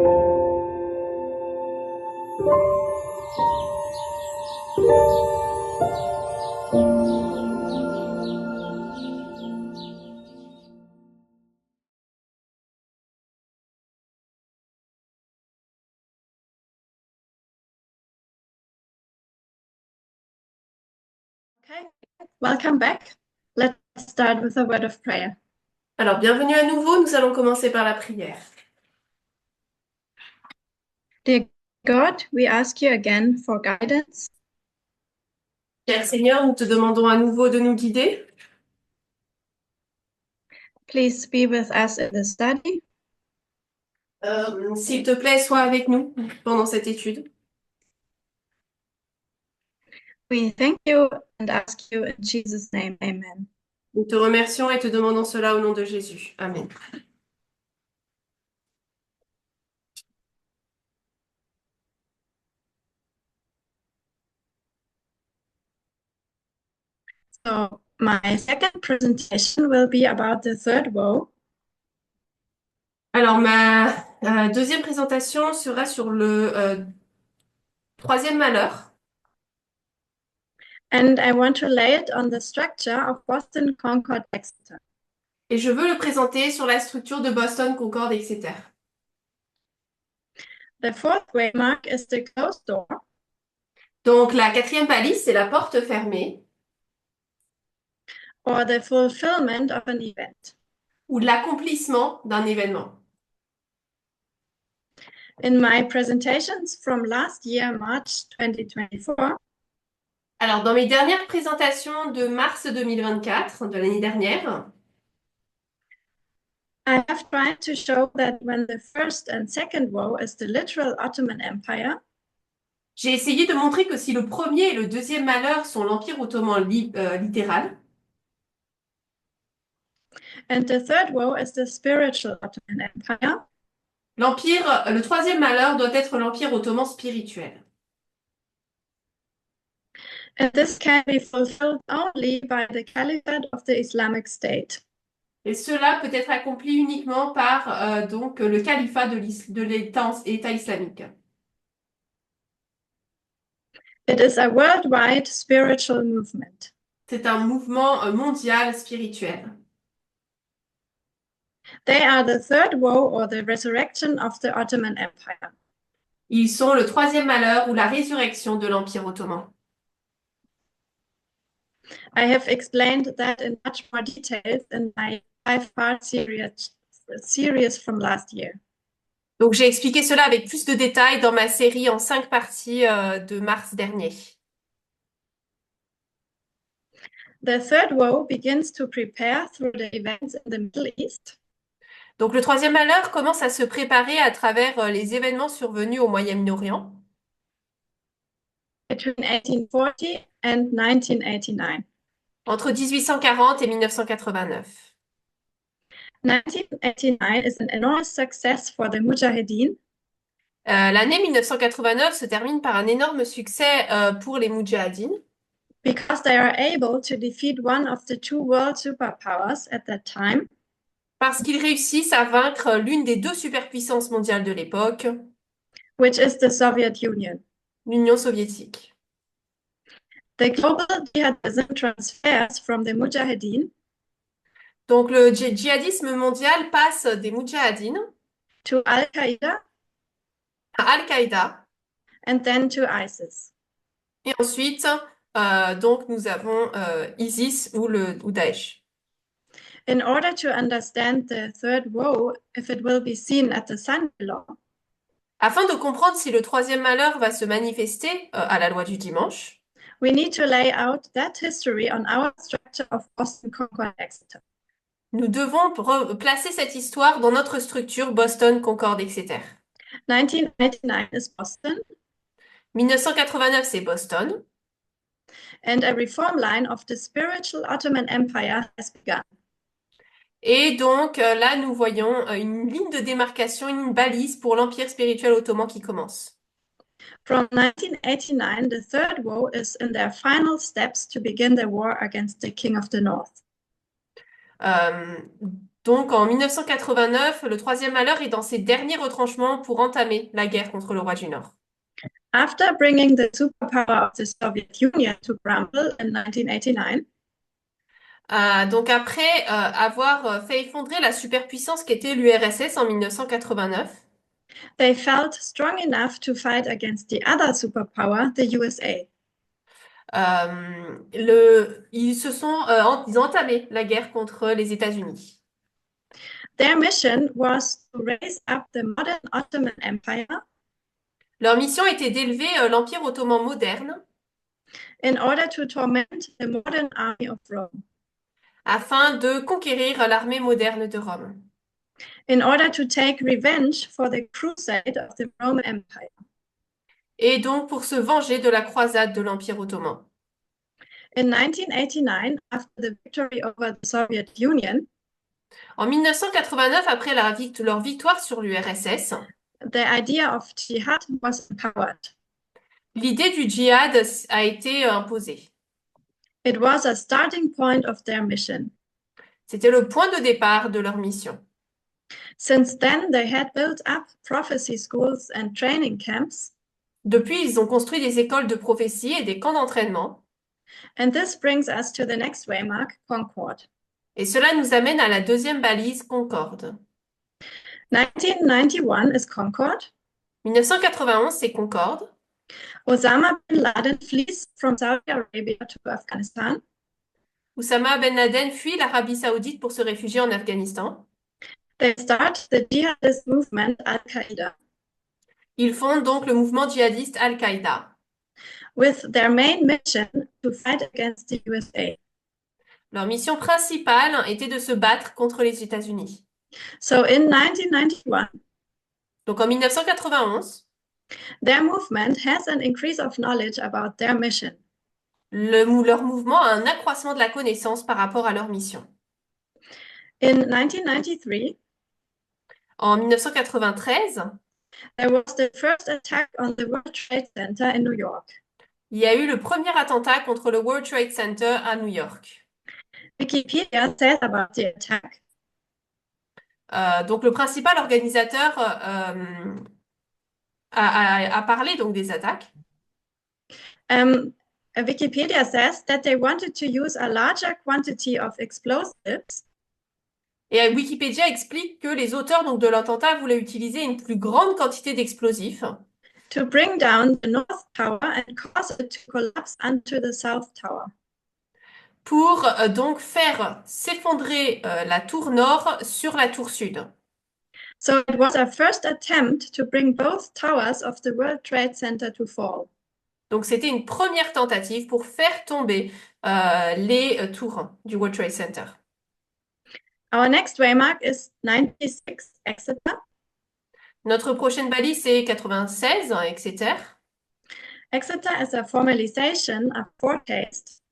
Okay, welcome back. Let's start with a word of prayer. Alors, bienvenue à nouveau, nous allons commencer par la prière. Dear God, we ask you again for guidance. Cher Seigneur, nous te demandons à nouveau de nous guider. Please be with us in the study. S'il te plaît, sois avec nous pendant cette étude. We thank you and ask you in Jesus' name, amen. Nous te remercions et te demandons cela au nom de Jésus. Amen. So my second presentation will be about the third woe. Alors, ma deuxième présentation sera sur le troisième malheur. And I want to lay it on the structure of Boston, Concord, Exeter. Et je veux le présenter sur la structure de Boston, Concorde, etc. The fourth waymark is the closed door, Donc, la quatrième palisse, c'est la porte fermée or the fulfillment of an event. ou l'accomplissement d'un événement. In my presentations from last year, March 2024, Alors, dans mes dernières présentations de mars 2024, de l'année dernière, I have tried to show that when the first and second woe is the literal Ottoman Empire, j'ai essayé de montrer que si le premier et le deuxième malheur sont l'Empire ottoman littéral, and the third woe is the spiritual Ottoman Empire, le troisième malheur doit être l'Empire ottoman spirituel. and this can be fulfilled only by the Caliphate of the Islamic State. Et cela peut être accompli uniquement par donc le califat de l'État islamique. It is a worldwide spiritual movement. C'est un mouvement mondial spirituel. They are the third woe or the resurrection of the Ottoman Empire. Ils sont le troisième malheur ou la résurrection de l'Empire ottoman. I have explained that in much more details in my 5-part series from last year. Donc j'ai expliqué cela avec plus de détails dans ma série en 5 parties de mars dernier. The third woe begins to prepare through the events in the Middle East. Donc le troisième malheur commence à se préparer à travers les événements survenus au Moyen-Orient Between 1840 and 1989. entre 1840 et 1989. 1989 is an enormous success for the Mujahideen L'année 1989 se termine par un énorme succès pour les Moudjahidines because they are able to defeat one of the two world superpowers at that time, parce qu'ils réussissent à vaincre l'une des deux superpuissances mondiales de l'époque, which is the Soviet Union. l'Union soviétique. The global jihadism transfers from the Mujahideen Donc le djihadisme mondial passe des Moudjahidines to Al-Qaeda à Al-Qaïda and then to ISIS. et ensuite donc nous avons ISIS ou Daesh. In order to understand the third woe, if it will be seen at the Sunday law, Afin de comprendre si le troisième malheur va se manifester à la loi du dimanche, we need to lay out that history on our structure of Boston, Concord, Exeter. nous devons placer cette histoire dans notre structure Boston, Concorde, etc. 1999 is Boston, 1989, c'est Boston. and a reform line of the spiritual Ottoman Empire has begun. Et donc là, nous voyons une ligne de démarcation, une balise pour l'Empire spirituel ottoman qui commence. From 1989, the third woe is in their final steps to begin the war against the King of the North. Donc en 1989, le troisième malheur est dans ses derniers retranchements pour entamer la guerre contre le roi du Nord. After bringing the superpower of the Soviet Union to crumble in 1989, Donc après avoir fait effondrer la superpuissance qu'était l'URSS en 1989, they felt strong enough to fight against the other superpower, the USA. ils ont entamé la guerre contre les États-Unis. Their mission was to raise up the modern Ottoman Empire Leur mission était d'élever l'Empire ottoman moderne in order to torment the modern army of Rome, afin de conquérir l'armée moderne de Rome. in order to take revenge for the crusade of the Roman Empire. Et donc pour se venger de la croisade de l'Empire ottoman. In 1989, after the victory over the Soviet Union, En 1989, après leur victoire sur l'URSS, the idea of jihad was empowered. l'idée du djihad a été imposée. It was a starting point of their mission. C'était le point de départ de leur mission. Since then, they had built up prophecy schools and training camps. Depuis, ils ont construit des écoles de prophétie et des camps d'entraînement. And this brings us to the next waymark, Concord. Et cela nous amène à la deuxième balise, Concorde. 1991 is Concord. 1991, c'est Concorde. Osama bin Laden flees from Saudi Arabia to Afghanistan. Oussama Ben Laden fuit l'Arabie Saoudite pour se réfugier en Afghanistan. They start the jihadist movement Al-Qaeda, Ils fondent donc le mouvement djihadiste Al-Qaïda. with their main mission to fight against the USA. Leur mission principale était de se battre contre les États-Unis. So in 1991, Donc en 1991, their movement has an increase of knowledge about their mission. leur mouvement a un accroissement de la connaissance par rapport à leur mission. In 1993, En 1993, there was the first attack on the World Trade Center in New York. il y a eu le premier attentat contre le World Trade Center à New York. Wikipedia says about the attack. Donc le principal organisateur a parlé donc des attaques. Wikipedia says that they wanted to use a larger quantity of explosives Et Wikipédia explique que les auteurs donc, de l'attentat voulaient utiliser une plus grande quantité d'explosifs to bring down the North Tower and cause it to collapse onto the South Tower. pour donc faire s'effondrer la tour nord sur la tour sud. So it was a first attempt to bring both towers of the World Trade Center to fall. Donc c'était une première tentative pour faire tomber les tours du World Trade Center. Our next waymark is 96 Exeter. Notre prochaine balise, c'est 96, Exeter. Exeter is a formalization, a foretaste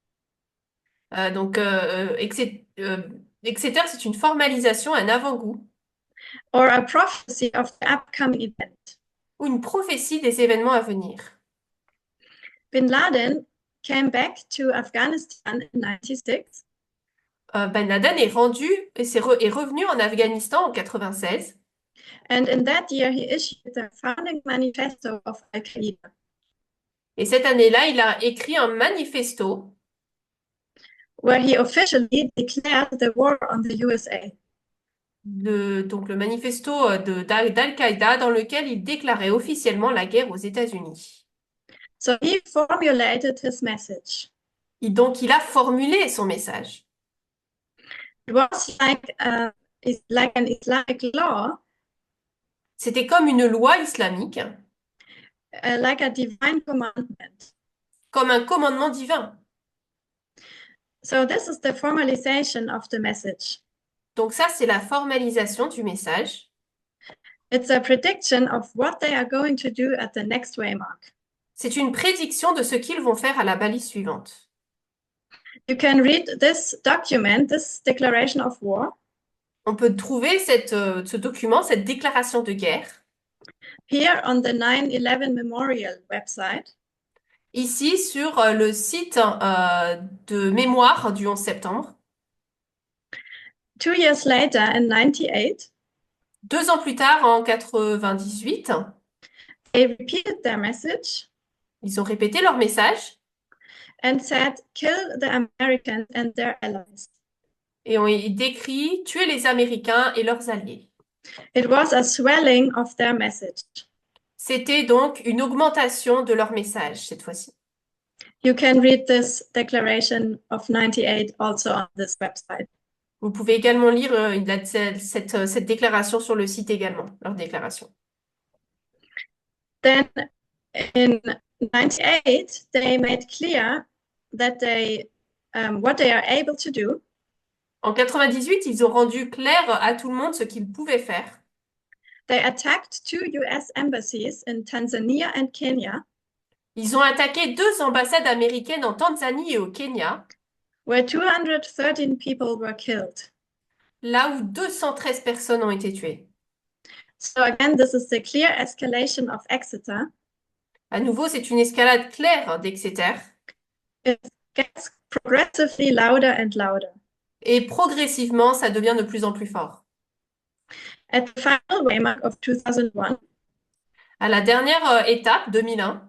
Exeter, c'est une formalisation, un avant-goût or a prophecy of the upcoming event. ou une prophétie des événements à venir. Bin Laden came back to Afghanistan in 96. Ben Laden est revenu en Afghanistan en 96. And in that year, he issued the founding manifesto of Al-Qaeda. Et cette année-là, il a écrit un manifesto where he officially declared the war on the USA. donc le manifesto d'Al-Qaïda dans lequel il déclarait officiellement la guerre aux États-Unis. So he formulated his message. Donc il a formulé son message. It was like an Islamic law, C'était comme une loi islamique, like a divine commandment. comme un commandement divin. So this is the formalization of the message. Donc ça, c'est la formalisation du message. It's a prediction of what they are going to do at the next waymark. C'est une prédiction de ce qu'ils vont faire à la balise suivante. You can read this document, this declaration of war, On peut trouver ce document, cette déclaration de guerre, here on the 9/11 Memorial website. ici sur le site de mémoire du 11 septembre. 2 years later, in 98, 2 ans plus tard, en 98, they repeated their message ils ont répété leur message and said, kill the Americans and their allies. et ont décrit tuer les Américains et leurs alliés. It was a swelling of their message. C'était donc une augmentation de leur message cette fois-ci. You can read this declaration of 98 also on this website. Vous pouvez également lire cette déclaration sur le site également, leur déclaration. Then in 98, they made clear that what they are able to do. En 98, ils ont rendu clair à tout le monde ce qu'ils pouvaient faire. They attacked 2 US embassies in Tanzania and Kenya, Ils ont attaqué 2 ambassades américaines en Tanzanie et au Kenya, where 213 people were killed. là où 213 personnes ont été tuées. So again, this is the clear escalation of Exeter. À nouveau, c'est une escalade claire d'Exeter. It gets progressively louder and louder. Et progressivement, ça devient de plus en plus fort. At the final waymark of 2001, À la dernière étape, 2001,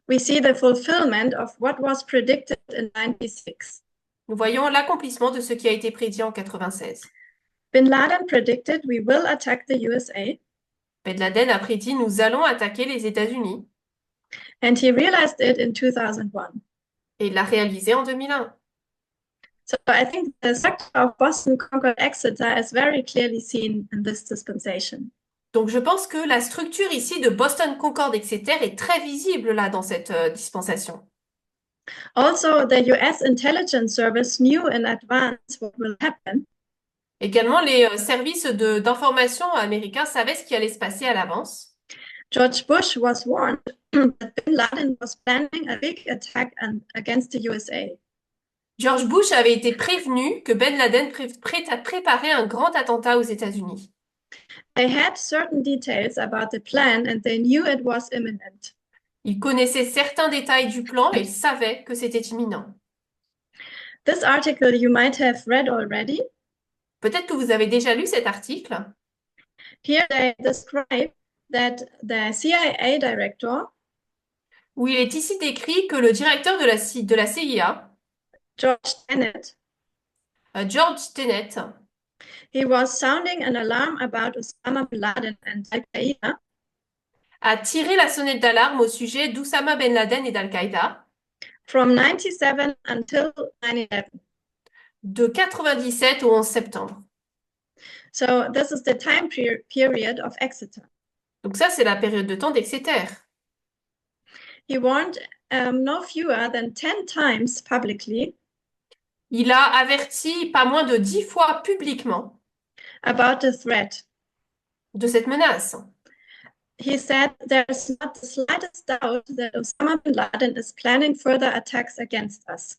we see the fulfillment of what was predicted in 96. nous voyons l'accomplissement de ce qui a été prédit en 96. Bin Laden predicted we will attack the USA, Ben Laden a prédit nous allons attaquer les États-Unis and he realized it in 2001. et il l'a réalisé en 2001. So I think the structure of Boston Concord Exeter is very clearly seen in this dispensation. Donc je pense que la structure ici de Boston Concord Exeter est très visible là dans cette dispensation. Also, the US intelligence service knew in advance what will happen. Également, les services d'information américains savaient ce qui allait se passer à l'avance. George Bush was warned that Bin Laden was planning a big attack against the USA. George Bush avait été prévenu que Ben Laden préparait un grand attentat aux États-Unis. They had certain details about the plan and they knew it was imminent. Il connaissait certains détails du plan et il savait que c'était imminent. This article you might have read already. Peut-être que vous avez déjà lu cet article. Here they describe that the CIA director, où il est ici décrit que le directeur de la CIA, George Tenet, George Tenet, he was sounding an alarm about Osama bin Laden and Al-Qaeda a tiré la sonnette d'alarme au sujet d'Oussama Ben Laden et d'Al-Qaïda from 97 until 9/11. de 97 au 11 septembre. So this is the time period of Exeter. Donc ça, c'est la période de temps d'Exeter. He warned no fewer than 10 times publicly Il a averti pas moins de 10 fois publiquement about the threat. de cette menace. He said there's not the slightest doubt that Osama bin Laden is planning further attacks against us.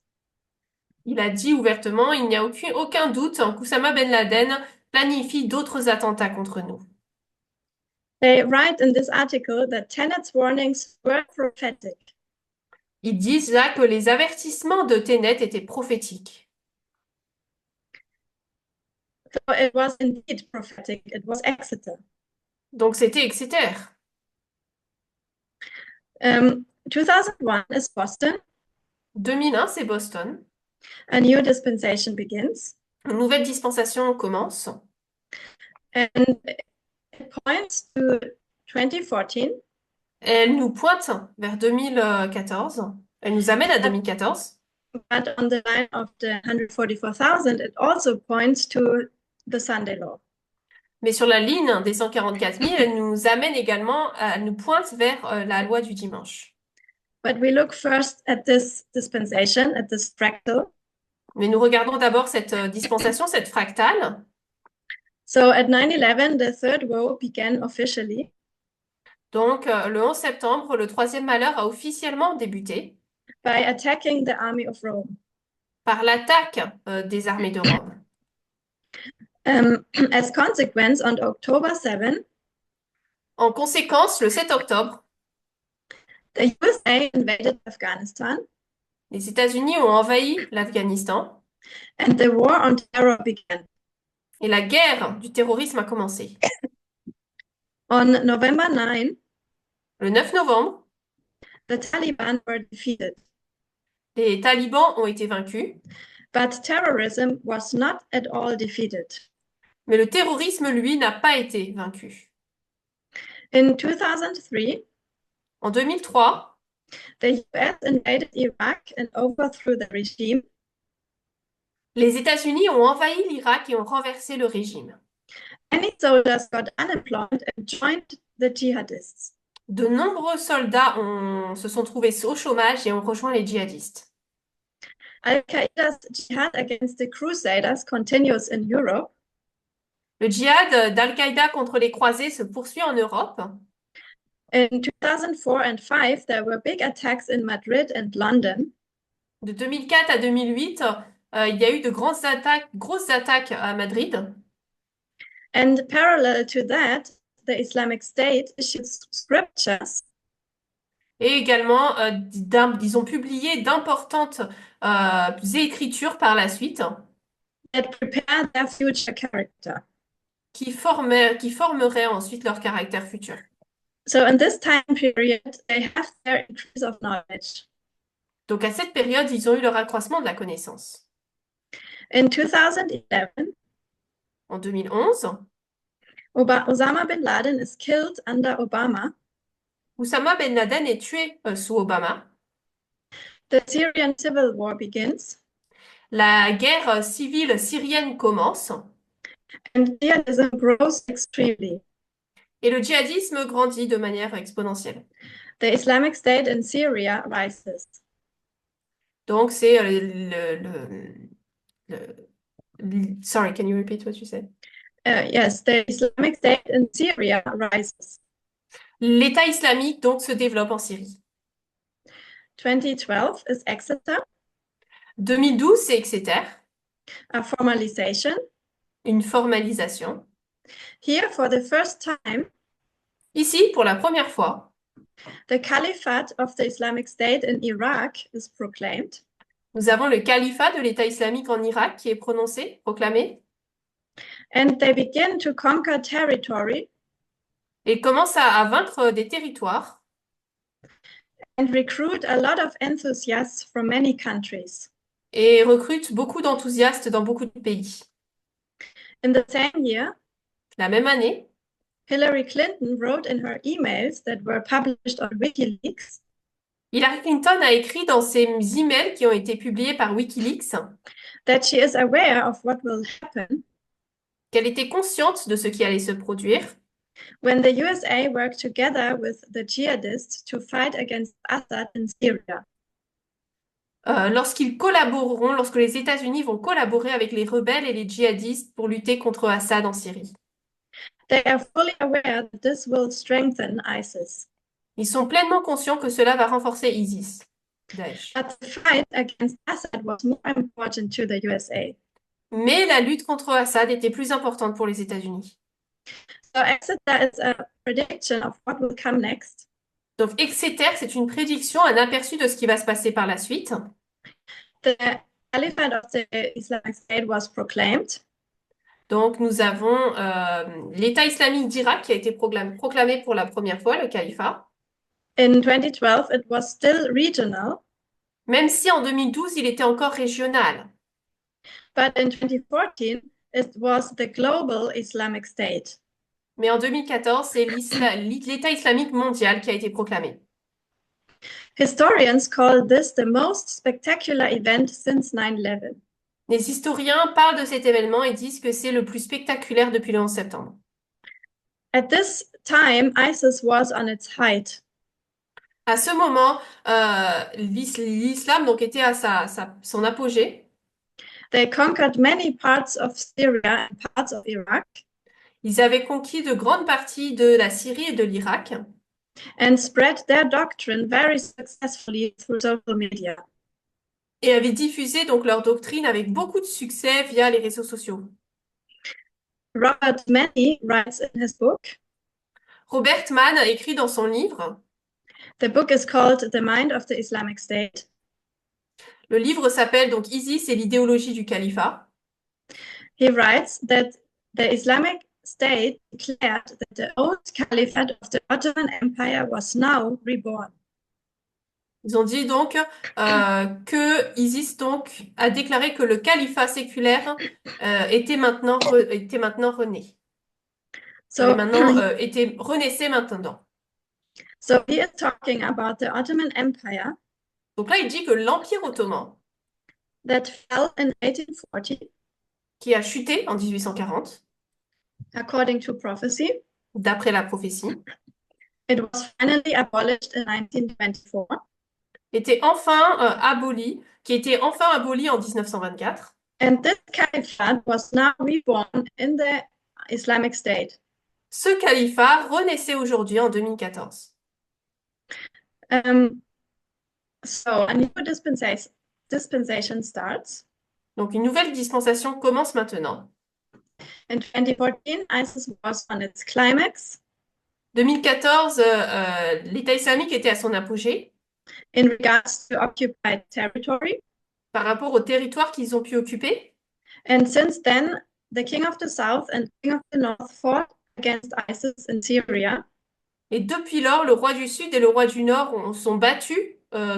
Il a dit ouvertement, il n'y a aucun doute qu'Oussama Ben Laden planifie d'autres attentats contre nous. They write in this article that Tenet's warnings were prophetic. Ils disent là que les avertissements de Tenet étaient prophétiques. So it was indeed prophetic. It was Exeter. Donc c'était Exeter. 2001 is Boston. 2001, c'est Boston. A new dispensation begins. Une nouvelle dispensation commence. And it points to 2014. Elle nous pointe vers 2014. Elle nous amène à 2014. But on the line of the 144,000, it also points to the Sunday law. Mais sur la ligne des 144 000, elle nous amène également, elle nous pointe vers la loi du dimanche. But we look first at this dispensation, at this fractal. Mais nous regardons d'abord cette dispensation, cette fractale. So at 9/11, the third woe began officially. Donc, le 11 septembre, le troisième malheur a officiellement débuté By attacking the army of Rome. par l'attaque des armées de Rome. As consequence, on October 7, En conséquence, le 7 octobre, the USA invaded Afghanistan. les États-Unis ont envahi l'Afghanistan And the war on terror began. Et la guerre du terrorisme a commencé. On November 9, Le 9 novembre, the Taliban were defeated, les talibans ont été vaincus, but terrorism was not at all defeated. mais le terrorisme, lui, n'a pas été vaincu. In 2003, En 2003, the US invaded Iraq and overthrew the regime. les États-Unis ont envahi l'Irak et ont renversé le régime. Many soldiers got unemployed and joined the jihadists. De nombreux soldats se sont trouvés au chômage et ont rejoint les djihadistes. Al-Qaeda's jihad against the Crusaders continues in Europe. Le djihad d'Al-Qaïda contre les croisés se poursuit en Europe. In 2004 and 5, there were big attacks in Madrid and London. De 2004 à 2008, il y a eu de grosses attaques à Madrid. And parallel to that, the Islamic State issued scriptures Et également, ils ont publié d'importantes écritures par la suite that prepare their future character. qui formeraient ensuite leur caractère futur. So in this time period, they have their increase of knowledge. Donc à cette période, ils ont eu leur accroissement de la connaissance. In 2011, En 2011, Osama bin Laden is killed under Obama. Oussama Ben Laden est tué sous Obama. The Syrian civil war begins. La guerre civile syrienne commence And jihadism grows extremely. et le djihadisme grandit de manière exponentielle. The Islamic State in Syria rises. Donc c'est Sorry, can you repeat what you said? Yes, the Islamic State in Syria rises. L'État islamique donc se développe en Syrie. 2012 is Exeter, 2012, c'est Exeter, a formalization. une formalisation. Here, for the first time, Ici, pour la première fois, the Caliphate of the Islamic State in Iraq is proclaimed. nous avons le califat de l'État islamique en Irak qui est prononcé, proclamé, And they begin to conquer territory et commence à vaincre des territoires and recruit a lot of enthusiasts from many countries. et recrute beaucoup d'enthousiastes dans beaucoup de pays. In the same year, La même année, Hillary Clinton wrote in her emails that were published on WikiLeaks Hillary Clinton a écrit dans ses emails qui ont été publiés par WikiLeaks that she is aware of what will happen qu'elle était consciente de ce qui allait se produire when the USA work together with the jihadists to fight against Assad in Syria. lorsque les États-Unis vont collaborer avec les rebelles et les djihadistes pour lutter contre Assad en Syrie. They are fully aware that this will strengthen ISIS. Ils sont pleinement conscients que cela va renforcer ISIS, Daesh. But the fight against Assad was more important to the USA. Mais la lutte contre Assad était plus importante pour les États-Unis. So Exeter is a prediction of what will come next. Donc Exeter, c'est une prédiction, un aperçu de ce qui va se passer par la suite. The Caliphate of the Islamic State was proclaimed. Donc nous avons l'État islamique d'Irak qui a été proclamé pour la première fois, le califat. In 2012, it was still regional, Même si en 2012, il était encore régional. but in 2014, it was the global Islamic State. Mais en 2014, c'est l'État islamique mondial qui a été proclamé. Historians call this the most spectacular event since 9/11. Les historiens parlent de cet événement et disent que c'est le plus spectaculaire depuis le 11 septembre. At this time, ISIS was on its height. À ce moment, l'islam donc était à son apogée. They conquered many parts of Syria and parts of Iraq Ils avaient conquis de grandes parties de la Syrie et de l'Irak and spread their doctrine very successfully through social media. et avaient diffusé donc leur doctrine avec beaucoup de succès via les réseaux sociaux. Robert Many writes in his book. Robert Mann a écrit dans son livre. The book is called The Mind of the Islamic State. Le livre s'appelle donc ISIS et l'idéologie du califat. He writes that the Islamic State declared that the old caliphate of the Ottoman Empire was now reborn. Ils ont dit donc que ISIS donc a déclaré que le califat séculaire était maintenant rené. So, Renaissait maintenant. so he is talking about the Ottoman Empire Donc là, il dit que l'Empire ottoman, that fell in 1840, qui a chuté en 1840, according to prophecy. d'après la prophétie, It was finally abolished in 1924. était enfin aboli, qui était enfin aboli en 1924. And this caliphate was now reborn in the Islamic State. Ce califat renaissait aujourd'hui en 2014. So a new dispensation starts. Donc une nouvelle dispensation commence maintenant. In 2014, ISIS was on its climax 2014, l'État islamique était à son apogée in regards to occupied territory. par rapport aux territoires qu'ils ont pu occuper. And since then, the king of the south and king of the north fought against ISIS in Syria. Et depuis lors, le roi du Sud et le roi du Nord sont battus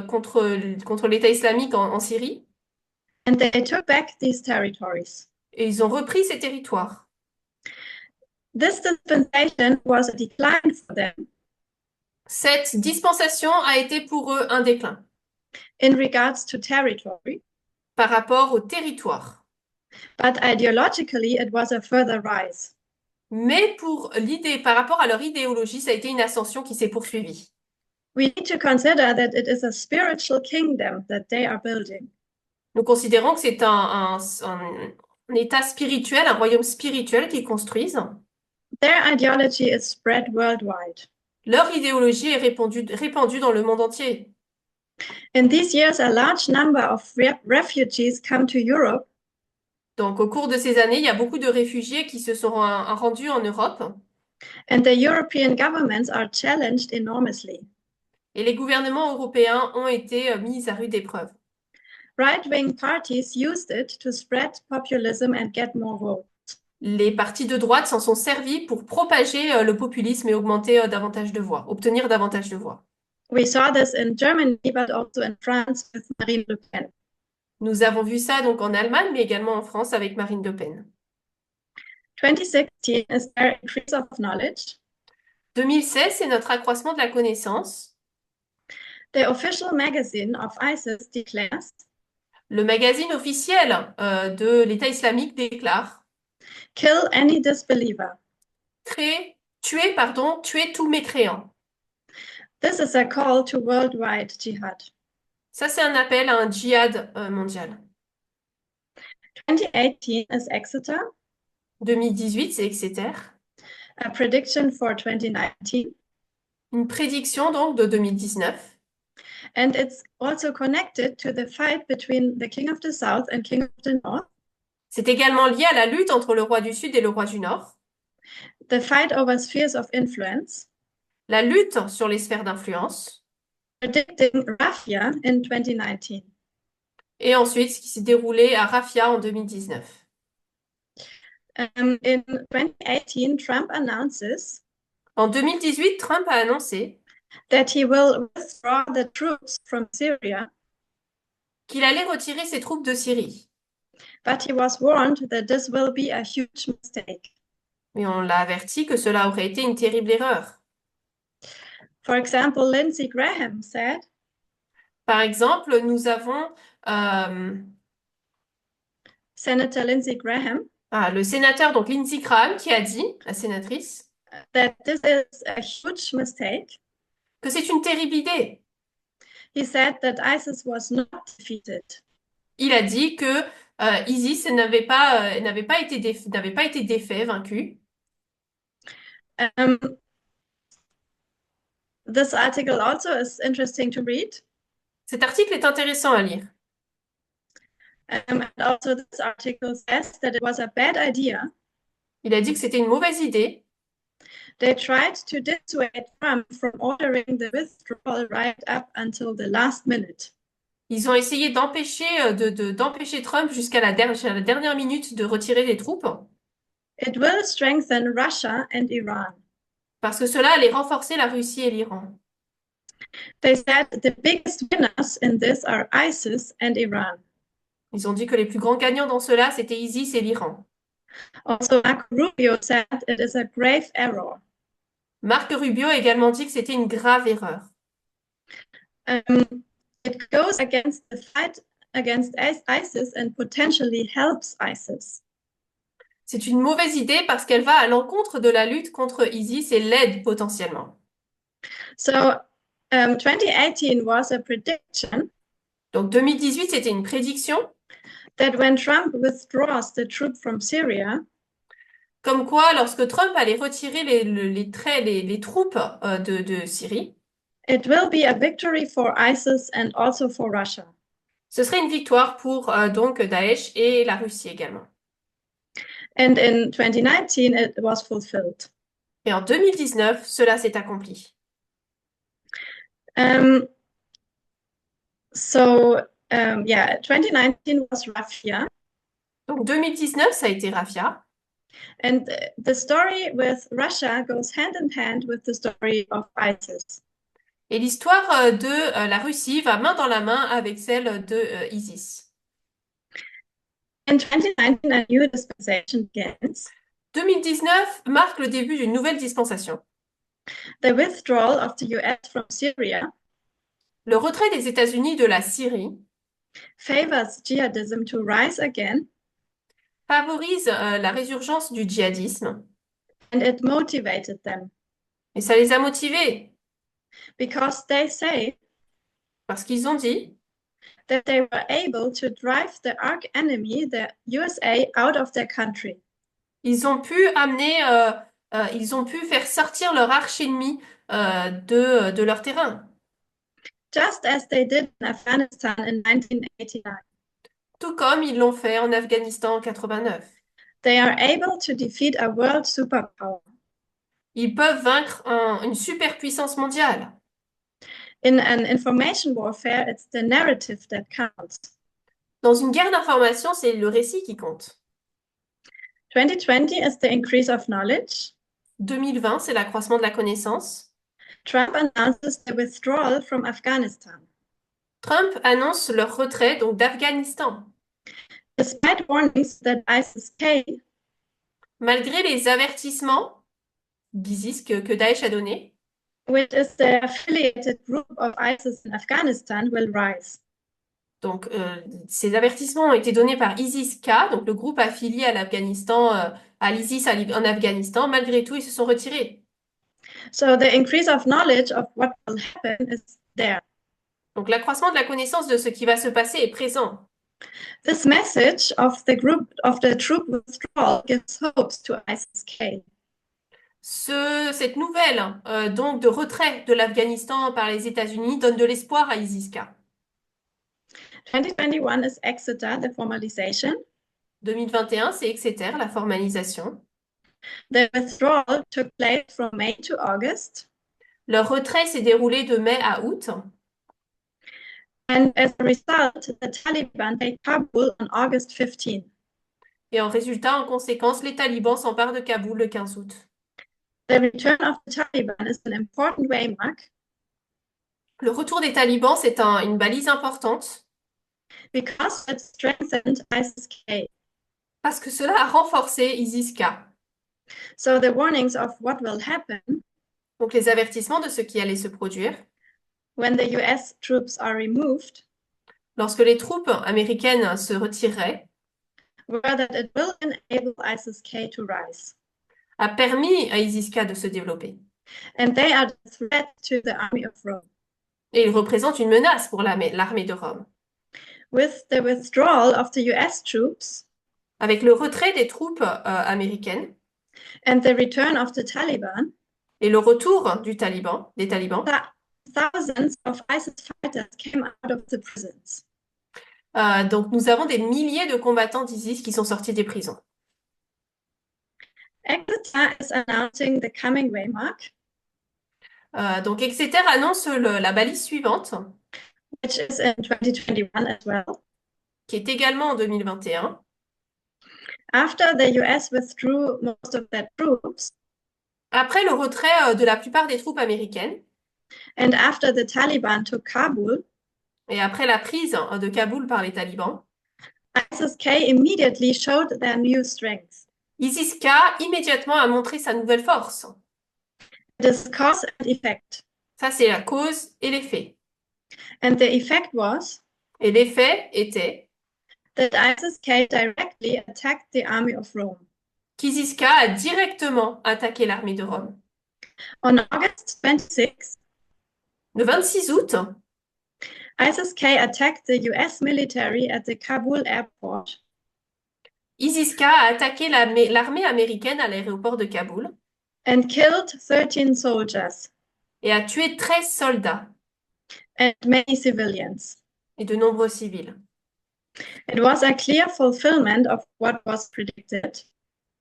contre l'État islamique en Syrie. And they took back these territories. Et ils ont repris ces territoires. This dispensation was a decline for them Cette dispensation a été pour eux un déclin in regards to territory, par rapport au territoire. but ideologically it was a further rise. Mais par rapport à leur idéologie, ça a été une ascension qui s'est poursuivie. We need to consider that it is a spiritual kingdom that they are building. Nous considérons que c'est un état spirituel, un royaume spirituel qu'ils construisent. Their ideology is spread worldwide. Leur idéologie est répandue dans le monde entier. In these years, a large number of refugees come to Europe. Donc, au cours de ces années, il y a beaucoup de réfugiés qui se sont rendus en Europe. And the European governments are challenged enormously. Et les gouvernements européens ont été mis à rude épreuve. Right-wing parties used it to spread populism and get more votes. Les partis de droite s'en sont servis pour propager le populisme et augmenter davantage de voix, obtenir davantage de voix. We saw this in Germany, but also in France with Marine Le Pen. Nous avons vu ça donc en Allemagne, mais également en France avec Marine Le Pen. 2016 is their increase of knowledge. 2016, c'est notre accroissement de la connaissance. The official magazine of ISIS declares. Le magazine officiel de l'État islamique déclare Kill any disbeliever. Tuer tout mécréant. This is a call to worldwide jihad. Ça, c'est un appel à un djihad mondial. 2018 is Exeter. 2018, c'est Exeter. A prediction for 2019. Une prédiction donc de 2019. And it's also connected to the fight between the king of the south and king of the north. C'est également lié à la lutte entre le roi du Sud et le roi du Nord. The fight over spheres of influence. La lutte sur les sphères d'influence. Predicting Rafia in 2019. Et ensuite, ce qui s'est déroulé à Rafia en 2019. In 2018, Trump announces En 2018, Trump a annoncé that he will withdraw the troops from Syria, qu'il allait retirer ses troupes de Syrie. but he was warned that this will be a huge mistake. Mais on l'a averti que cela aurait été une terrible erreur. For example, Lindsey Graham said, Par exemple, nous avons Senator Lindsey Graham, le sénateur, donc Lindsey Graham, qui a dit, la sénatrice, that this is a huge mistake. que c'est une terrible idée. He said that ISIS was not defeated. Il a dit que ISIS n'avait pas été défait, vaincu. This article also is interesting to read. Cet article est intéressant à lire. And also this article says that it was a bad idea. Il a dit que c'était une mauvaise idée. They tried to dissuade Trump from ordering the withdrawal right up until the last minute. Ils ont essayé d'empêcher Trump jusqu'à la dernière minute de retirer les troupes. It will strengthen Russia and Iran. parce que cela allait renforcer la Russie et l'Iran. They said the biggest winners in this are ISIS and Iran. Ils ont dit que les plus grands gagnants dans cela, c'était ISIS et l'Iran. Also, Marco Rubio said it is a grave error. Marco Rubio a également dit que c'était une grave erreur. It goes against the fight against ISIS and potentially helps ISIS. C'est une mauvaise idée parce qu'elle va à l'encontre de la lutte contre ISIS et l'aide potentiellement. So 2018 was a prediction Donc 2018, c'était une prédiction that when Trump withdraws the troops from Syria, comme quoi lorsque Trump allait retirer les troupes de Syrie, it will be a victory for ISIS and also for Russia. ce serait une victoire pour donc Daesh et la Russie également. And in 2019, it was fulfilled. Et en 2019, cela s'est accompli. Yeah, 2019 was Rafia. Donc 2019, ça a été Rafia. And the story with Russia goes hand in hand with the story of ISIS. Et l'histoire de la Russie va main dans la main avec celle de ISIS. In 2019, a new dispensation begins. 2019 marque le début d'une nouvelle dispensation. The withdrawal of the US from Syria Le retrait des États-Unis de la Syrie favors jihadism to rise again, favorise la résurgence du djihadisme. and it motivated them Et ça les a motivés because they say parce qu'ils ont dit that they were able to drive the arch enemy, the USA, out of their country. ils ont pu ils ont pu faire sortir leur arch-ennemi de leur terrain. Just as they did in Afghanistan in 1989. Tout comme ils l'ont fait en Afghanistan en 89. They are able to defeat a world superpower. Ils peuvent vaincre une superpuissance mondiale. In an information warfare, it's the narrative that counts. Dans une guerre d'information, c'est le récit qui compte. 2020 is the increase of knowledge. 2020, c'est l'accroissement de la connaissance. Trump announces the withdrawal from Afghanistan. Trump annonce leur retrait donc d'Afghanistan. Despite warnings that ISIS-K, Malgré les avertissements d'ISIS que Daesh a donnés, which is the affiliated group of ISIS in Afghanistan, will rise. donc ces avertissements ont été donnés par ISIS-K, donc le groupe affilié à l'Afghanistan, à l'ISIS en Afghanistan. Malgré tout, ils se sont retirés. So the increase of knowledge of what will happen is there. Donc l'accroissement de la connaissance de ce qui va se passer est présent. This message of the troop withdrawal gives hopes to ISIS-K. Cette nouvelle donc de retrait de l'Afghanistan par les États-Unis donne de l'espoir à ISIS-K. 2021 is Exeter, the formalization. 2021, c'est Exeter, la formalisation. The withdrawal took place from May to August. Leur retrait s'est déroulé de mai à août. And as a result, the Taliban take Kabul on August 15. Et en conséquence, les talibans s'emparent de Kaboul le 15 août. The return of the Taliban is an important waymark. Le retour des talibans, c'est une balise importante. Because it strengthened ISIS-K. Parce que cela a renforcé ISIS-K. So the warnings of what will happen. Donc les avertissements de ce qui allait se produire. When the US troops are removed. Lorsque les troupes américaines se retireraient. Were that it will enable ISIS-K to rise. A permis à ISIS-K de se développer. And they are the threat to the army of Rome. Et ils représentent une menace pour l'armée de Rome. With the withdrawal of the US troops. Avec le retrait des troupes américaines. And the return of the Taliban. Et le retour des talibans. Thousands of ISIS fighters came out of the prisons. Donc nous avons des milliers de combattants d'ISIS qui sont sortis des prisons. Exeter is announcing the coming waymark. Donc Exeter annonce la balise suivante. Which is in 2021 as well. Qui est également en 2021. After the US withdrew most of their troops, après le retrait de la plupart des troupes américaines, and after the Taliban took Kabul, et après la prise de Kaboul par les talibans, ISIS-K immediately showed their new strength. ISIS-K immédiatement a montré sa nouvelle force. It is cause and effect. Ça, c'est la cause et l'effet. And the effect was Et l'effet était that ISIS-K directly attacked the army of Rome. qu'ISIS-K a directement attaqué l'armée de Rome. On August 26, Le 26 août, ISIS-K attacked the US military at the Kabul airport ISIS-K a attaqué l'armée américaine à l'aéroport de Kaboul and killed 13 soldiers et a tué 13 soldats and many civilians. et de nombreux civils. It was a clear fulfillment of what was predicted.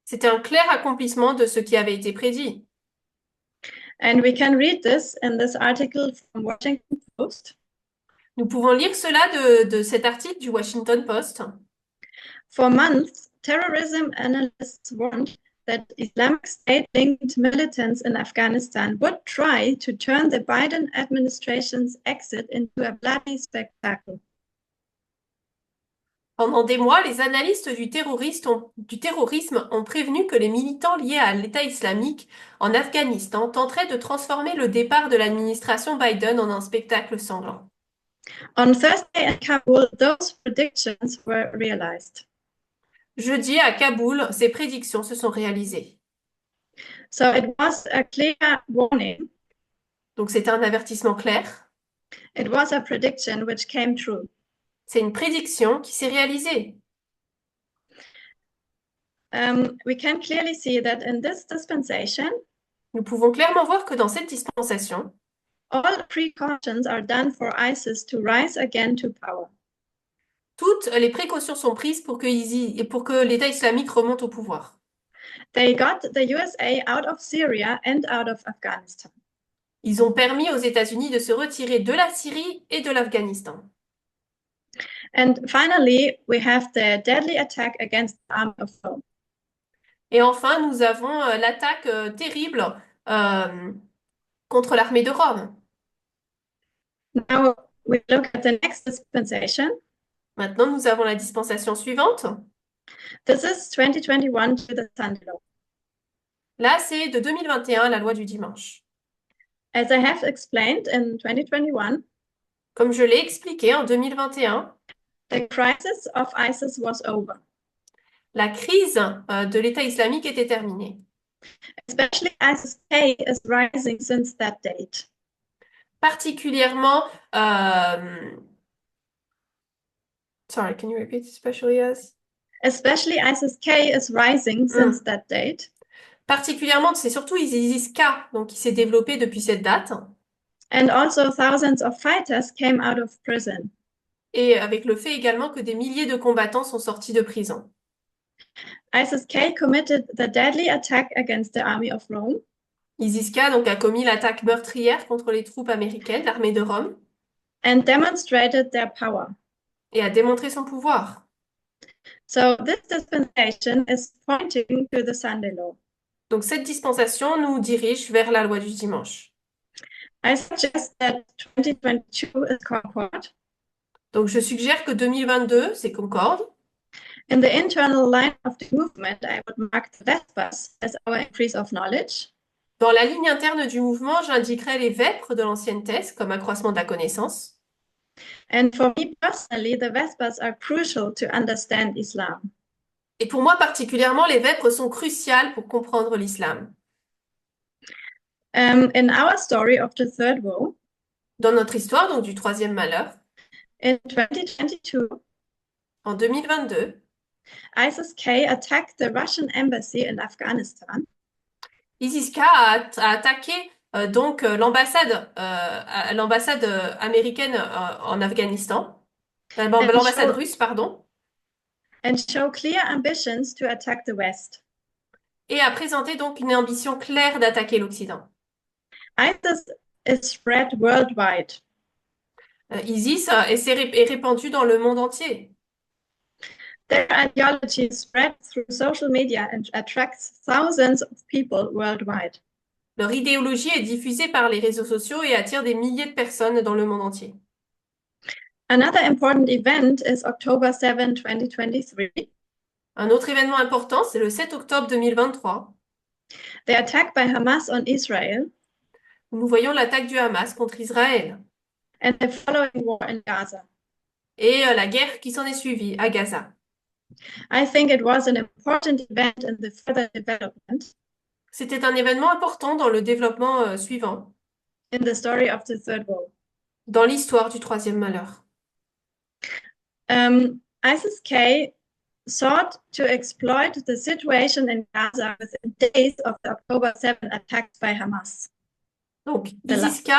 C'était un clair accomplissement de ce qui avait été prédit. And we can read this in this article from Washington Post. Nous pouvons lire cela de cet article du Washington Post. For months, terrorism analysts warned that Islamic State-linked militants in Afghanistan would try to turn the Biden administration's exit into a bloody spectacle. Pendant des mois, les analystes du terrorisme ont prévenu que les militants liés à l'État islamique en Afghanistan tenteraient de transformer le départ de l'administration Biden en un spectacle sanglant. On Thursday in Kabul, those predictions were realized. Jeudi, à Kaboul, ces prédictions se sont réalisées. So it was a clear warning. Donc c'était un avertissement clair. It was a prediction which came true. C'est une prédiction qui s'est réalisée. We can clearly see that in this dispensation, Nous pouvons clairement voir que dans cette dispensation, all precautions are done for ISIS to rise again to power. toutes les précautions sont prises pour que l'État islamique remonte au pouvoir. They got the USA out of Syria and out of Afghanistan. Ils ont permis aux États-Unis de se retirer de la Syrie et de l'Afghanistan. And finally, we have the deadly attack against the army of Rome. Et enfin, nous avons l'attaque terrible contre l'armée de Rome. Now we look at the next dispensation. Maintenant, nous avons la dispensation suivante. This is 2021 to the Sunday law. Là, c'est de 2021, la loi du dimanche. As I have explained in 2021, Comme je l'ai expliqué en 2021, the crisis of ISIS was over. la crise de l'État islamique était terminée. Especially ISIS-K is rising since that date. Particulièrement, sorry, can you repeat, especially as? Especially ISIS-K is rising since that date. Particulièrement, c'est surtout ISIS-K donc, qui s'est développé depuis cette date. And also thousands of fighters came out of prison. Et avec le fait également que des milliers de combattants sont sortis de prison. ISIS-K committed the deadly attack against the army of Rome. ISIS-K donc, a commis l'attaque meurtrière contre les troupes américaines, l'armée de Rome, And demonstrated their power. et a démontré son pouvoir. So this dispensation is pointing to the Sunday law. Donc cette dispensation nous dirige vers la loi du dimanche. I suggest that 2022 is Concord. Donc je suggère que 2022, c'est Concorde. In the internal line of the movement, I would mark the Vespers as our increase of knowledge. Dans la ligne interne du mouvement, j'indiquerai les vêpres de l'ancienne thèse comme accroissement de la connaissance. And for me personally, the Vespers are crucial to understand Islam. Et pour moi particulièrement, les vêpres sont cruciales pour comprendre l'islam. In our story of the third woe, Dans notre histoire, donc du troisième malheur, in 2022, en 2022, ISIS-K attacked the Russian embassy in Afghanistan. ISIS-K a attaqué donc l'ambassade américaine en Afghanistan, l'ambassade russe, pardon, And show clear ambitions to attack the West. et a présenté donc une ambition claire d'attaquer l'Occident. ISIS is spread worldwide. ISIS est répandu dans le monde entier. Their ideology spread through social media and attracts thousands of people worldwide. Leur idéologie est diffusée par les réseaux sociaux et attire des milliers de personnes dans le monde entier. Another important event is October 7, 2023. Un autre événement important, c'est le 7 octobre 2023, The attack by Hamas on Israel où nous voyons l'attaque du Hamas contre Israël and the following war in Gaza. et la guerre qui s'en est suivie à Gaza. I think it was an important event in the further development C'était un événement important dans le développement suivant, in the story of the Third World. dans l'histoire du troisième malheur. ISIS-K sought to exploit the situation in Gaza within days of the October 7 attacks by Hamas. Donc, De là. ISIS-K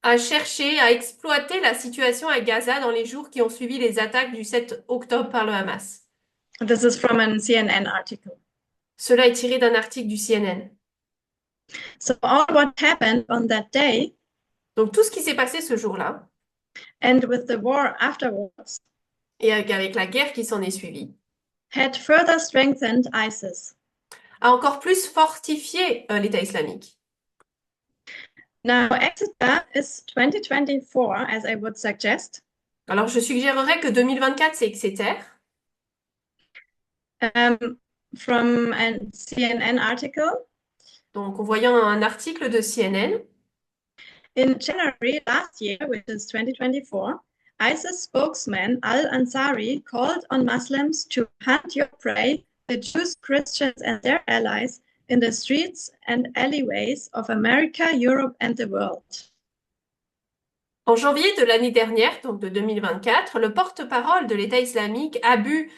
a cherché à exploiter la situation à Gaza dans les jours qui ont suivi les attaques du 7 octobre par le Hamas. This is from a CNN article. Cela est tiré d'un article du CNN. So all what happened on that day Donc, tout ce qui s'est passé ce jour-là, and with the war afterwards et avec la guerre qui s'en est suivie, had further strengthened ISIS. a encore plus fortifié l'État islamique. Now, Exeter is 2024, as I would suggest. Alors, je suggérerais que 2024, c'est Exeter. From a CNN article. Donc, en voyant un article de CNN, In January last year, which is 2024, ISIS spokesman Al-Ansari called on Muslims to hunt your prey, the Jews, Christians, and their allies, in the streets and alleyways of America, Europe, and the world. en janvier de l'année dernière, donc de 2024, le porte-parole de l'État islamique, Abu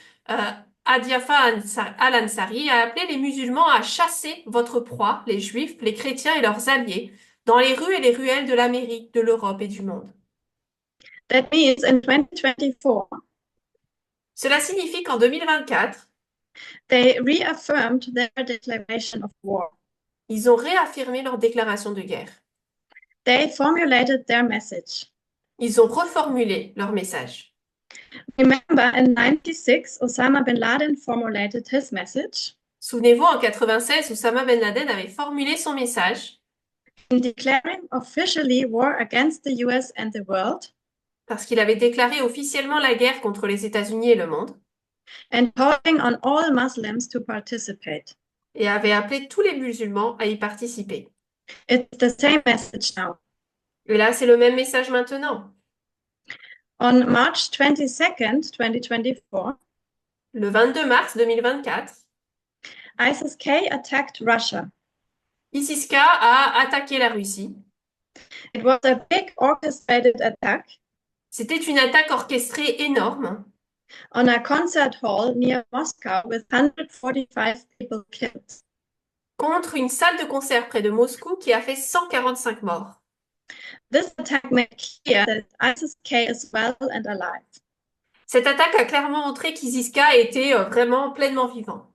Adiafa al-Ansari, a appelé les musulmans à chasser votre proie, les juifs, les chrétiens et leurs alliés, dans les rues et les ruelles de l'Amérique, de l'Europe et du monde. That means in 2024, Cela signifie qu'en 2024, they reaffirmed their declaration of war. ils ont réaffirmé leur déclaration de guerre. They formulated their message. Ils ont reformulé leur message. Remember, in 96, Osama bin Laden formulated his message Souvenez-vous, en 96, Oussama Ben Laden avait formulé son message in declaring officially war against the US and the world parce qu'il avait déclaré officiellement la guerre contre les États-Unis et le monde and calling on all Muslims to participate. et avait appelé tous les musulmans à y participer. It's the same message now. Et là, c'est le même message maintenant. On March 22nd, 2024, Le 22 mars 2024, ISIS-K attacked Russia. ISIS-K a attaqué la Russie. It was a big orchestrated attack C'était une attaque orchestrée énorme on a concert hall near Moscow with 145 people killed. contre une salle de concert près de Moscou qui a fait 145 morts. This attack made clear that ISIS-K is well and alive. Cette attaque a clairement montré qu'ISIS-K était vraiment pleinement vivant.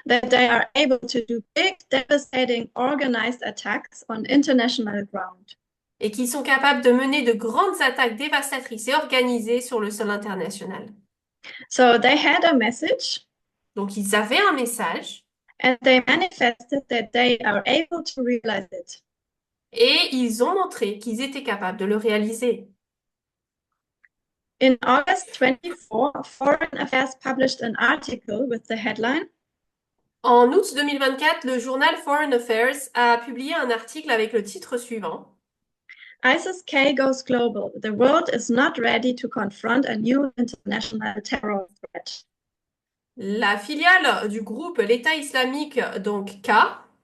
That they are able to do big, devastating, organized attacks on international ground. Et qu'ils sont capables de mener de grandes attaques dévastatrices et organisées sur le sol international. So they had a message Donc, ils avaient un message and they manifested that they are able to realize it. et ils ont montré qu'ils étaient capables de le réaliser. In August 24, Foreign Affairs published an article with the headline, En août 2024, le journal Foreign Affairs a publié un article avec le titre suivant. ISIS-K goes global. The world is not ready to confront a new international terror threat. La filiale du groupe l'État islamique, donc K,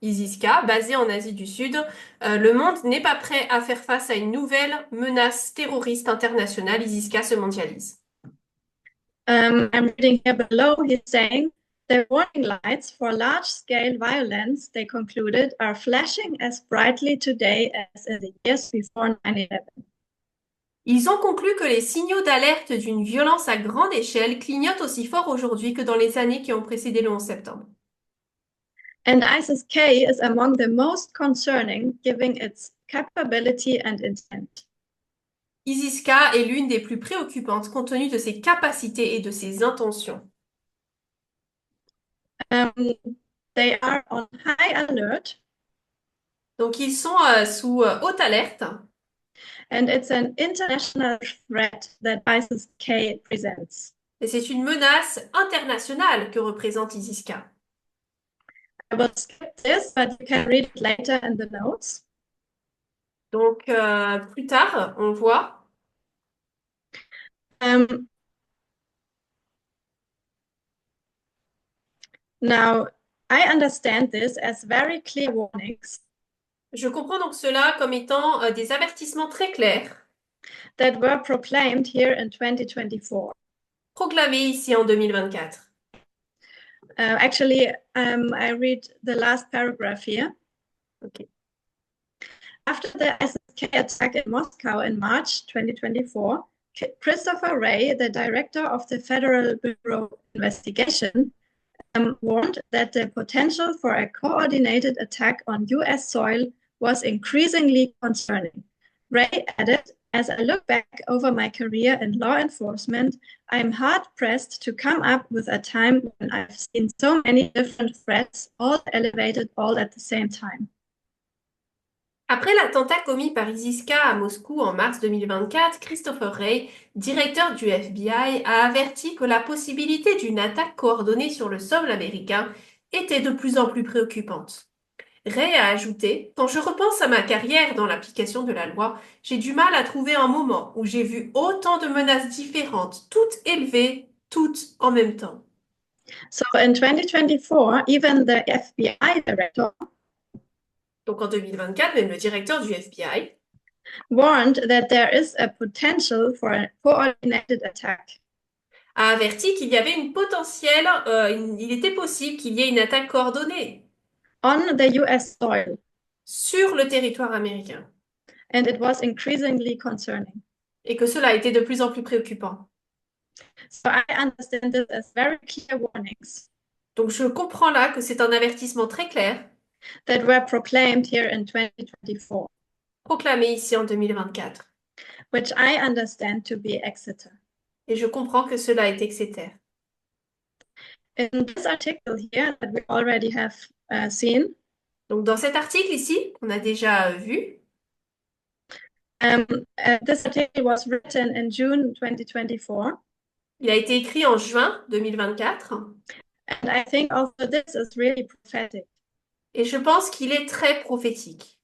ISIS-K, basé en Asie du Sud, le monde n'est pas prêt à faire face à une nouvelle menace terroriste internationale. ISIS-K se mondialise. I'm reading here below, he's saying, the warning lights for large-scale violence, they concluded, are flashing as brightly today as in the years before 9/11. Ils ont conclu que les signaux d'alerte d'une violence à grande échelle clignotent aussi fort aujourd'hui que dans les années qui ont précédé le 11 septembre. And ISIS-K is among the most concerning, given its capability and intent. ISIS-K est l'une des plus préoccupantes compte tenu de ses capacités et de ses intentions. Um, they are on high alert, Donc ils sont sous haute alerte and it's an international threat that ISIS-K presents. et c'est une menace internationale que représente ISIS-K. I will skip this, but you can read it later in the notes. Donc plus tard, on voit. Um, Now, I understand this as very clear warnings Je comprends donc cela comme étant des avertissements très clairs that were proclaimed here in 2024. proclamés ici en 2024. Actually, I read the last paragraph here. Okay. After the ISIS-K attack in Moscow in March 2024, Christopher Wray, the director of the Federal Bureau of Investigation, warned that the potential for a coordinated attack on US soil was increasingly concerning. Wray added, as I look back over my career in law enforcement, I am hard-pressed to come up with a time when I've seen so many different threats, all elevated all at the same time. Après l'attentat commis par ISIS-K à Moscou en mars 2024, Christopher Wray, directeur du FBI, a averti que la possibilité d'une attaque coordonnée sur le sol américain était de plus en plus préoccupante. Wray a ajouté, quand je repense à ma carrière dans l'application de la loi, j'ai du mal à trouver un moment où j'ai vu autant de menaces différentes, toutes élevées, toutes en même temps. So in 2024, even the FBI director Donc en 2024, même le directeur du FBI warned that there is a potential for a coordinated attack. a averti qu'il y avait une potentielle, il était possible qu'il y ait une attaque coordonnée On the US soil, sur le territoire américain and it was increasingly concerning. et que cela était de plus en plus préoccupant. So I understand this as very clear warnings Donc je comprends là que c'est un avertissement très clair that were proclaimed here in 2024, proclamé ici en 2024. which I understand to be Exeter. Et je comprends que cela est Exeter. In this article here that we already have seen, Donc dans cet article ici, qu'on a déjà vu, this article was written in June 2024. il a été écrit en juin 2024 And I think also this is really prophetic. et je pense qu'il est très prophétique.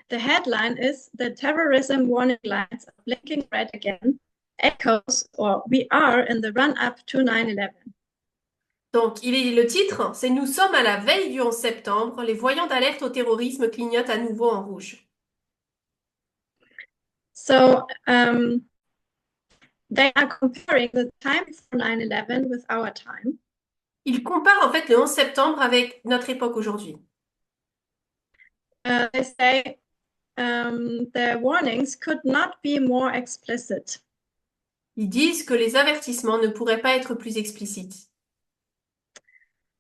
The headline is The Terrorism Warning Lights are blinking red again, echoes or we are in the run-up to 9/11. Donc le titre, c'est Nous sommes à la veille du 11 septembre, les voyants d'alerte au terrorisme clignotent à nouveau en rouge. So they are comparing the time for 9/11 with our time. Il compare en fait le 11 septembre avec notre époque aujourd'hui. They say the warnings could not be more explicit. Ils disent que les avertissements ne pourraient pas être plus explicites.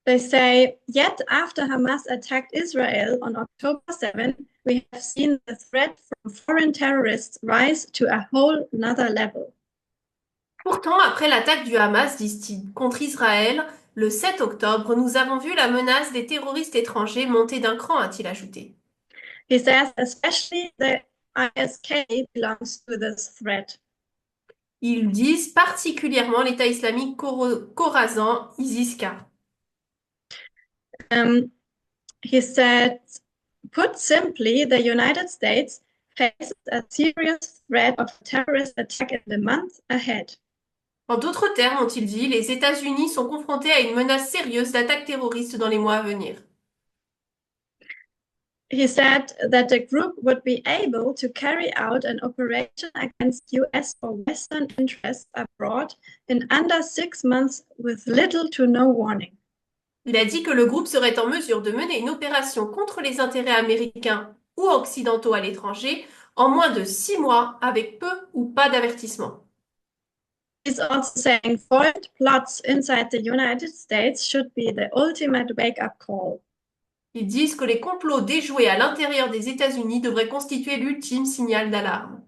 They say, yet after Hamas attacked Israel on October 7, we have seen the threat from foreign terrorists rise to a whole another level. Pourtant, après l'attaque du Hamas, disent-ils, contre Israël, le 7 octobre, nous avons vu la menace des terroristes étrangers monter d'un cran, a-t-il ajouté. He says, especially the ISK belongs to this threat. Ils disent particulièrement l'État islamique Khorasan, ISIS-K. He said, put simply, the United States faces a serious threat of terrorist attack in the months ahead. En d'autres termes, ont-ils dit, les États-Unis sont confrontés à une menace sérieuse d'attaque terroriste dans les mois à venir. He said that the group would be able to carry out an operation against US or Western interests abroad in under 6 months with little to no warning. Il a dit que le groupe serait en mesure de mener une opération contre les intérêts américains ou occidentaux à l'étranger en moins de 6 mois avec peu ou pas d'avertissement. He's also saying foiled plots inside the United States should be the ultimate wake-up call. Ils disent que les complots déjoués à l'intérieur des États-Unis devraient constituer l'ultime signal d'alarme.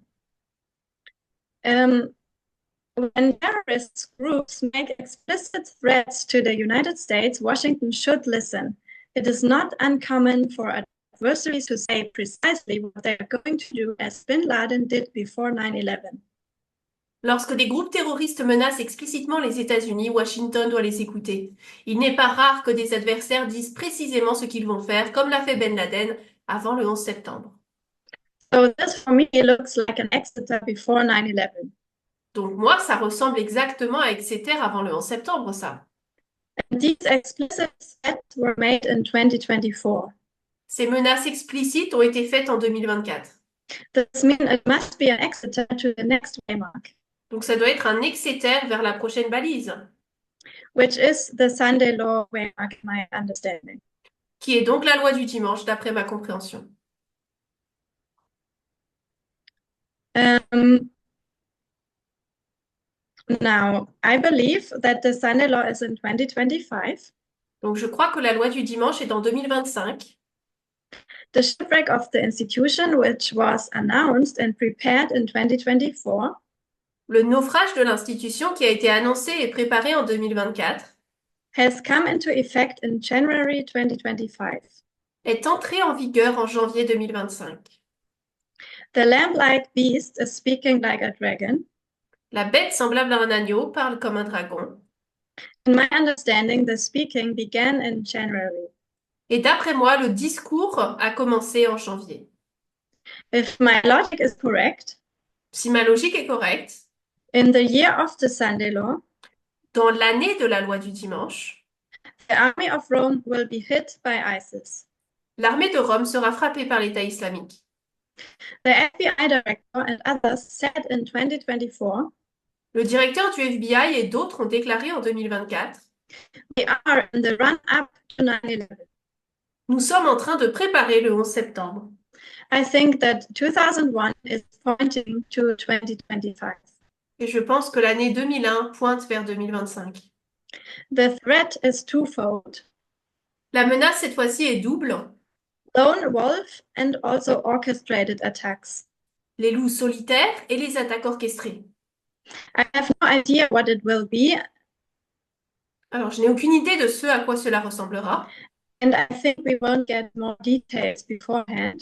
When terrorist groups make explicit threats to the United States, Washington should listen. It is not uncommon for adversaries to say precisely what they are going to do, as bin Laden did before 9/11. Lorsque des groupes terroristes menacent explicitement les États-Unis, Washington doit les écouter. Il n'est pas rare que des adversaires disent précisément ce qu'ils vont faire, comme l'a fait Ben Laden avant le 11 septembre. So this for me looks like an Exeter before 9/11. Donc moi, ça ressemble exactement à Exeter avant le 11 septembre, ça. And these explicit threats were made in 2024. Ces menaces explicites ont été faites en 2024. This means it must be an Exeter to the next waymark, Donc ça doit être un Exeter vers la prochaine balise, which is the Sunday law waymark in my understanding. qui est donc la loi du dimanche, d'après ma compréhension. Now, I believe that the Sunday law is in 2025. Donc je crois que la loi du dimanche est en 2025. The shipwreck of the institution, which was announced and prepared in 2024, Le naufrage de l'institution qui a été annoncé et préparé en 2024 has come into effect in January 2025. est entré en vigueur en janvier 2025. The lamb-like beast is speaking like a dragon. La bête semblable à un agneau parle comme un dragon. In my understanding, the speaking began in January. Et d'après moi, le discours a commencé en janvier. If my logic is correct, Si ma logique est correcte, in the year of the Sunday law, dans l'année de la loi du dimanche, the army of Rome will be hit by ISIS. l'armée de Rome sera frappée par l'État islamique. The FBI director and others said in 2024, Le directeur du FBI et d'autres ont déclaré en 2024, we are in the run-up to 9/11. nous sommes en train de préparer le 11 septembre. I think that 2001 is pointing to 2025. Et je pense que l'année 2001 pointe vers 2025. The threat is twofold: La menace cette fois-ci est double. lone wolf and also orchestrated attacks. Les loups solitaires et les attaques orchestrées. I have no idea what it will be, Alors, je n'ai aucune idée de ce à quoi cela ressemblera. and I think we won't get more details beforehand.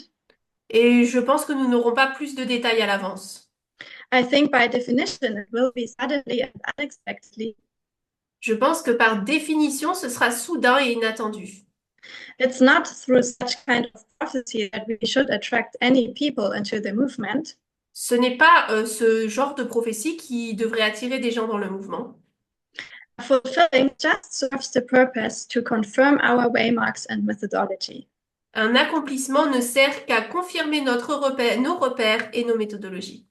Et je pense que nous n'aurons pas plus de détails à l'avance. I think by definition it will be suddenly and unexpectedly. Je pense que par définition, ce sera soudain et inattendu. It's not through such kind of prophecy that we should attract any people into the movement. Ce n'est pas ce genre de prophétie qui devrait attirer des gens dans le mouvement. Fulfilling just serves the purpose to confirm our waymarks and methodology. Un accomplissement ne sert qu'à confirmer nos repères et nos méthodologies.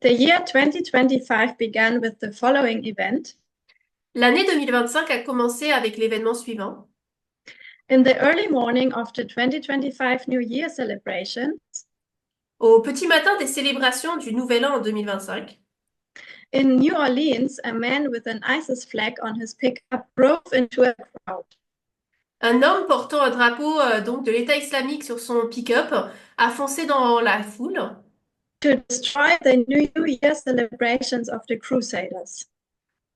The year 2025 began with the following event. L'année 2025 a commencé avec l'événement suivant. In the early morning of the 2025 New Year celebration, Au petit matin des célébrations du Nouvel An en 2025, in New Orleans, a man with an ISIS flag on his pickup drove into a crowd. un homme portant un drapeau donc de l'État islamique sur son pick-up a foncé dans la foule To destroy the New Year celebrations of the Crusaders.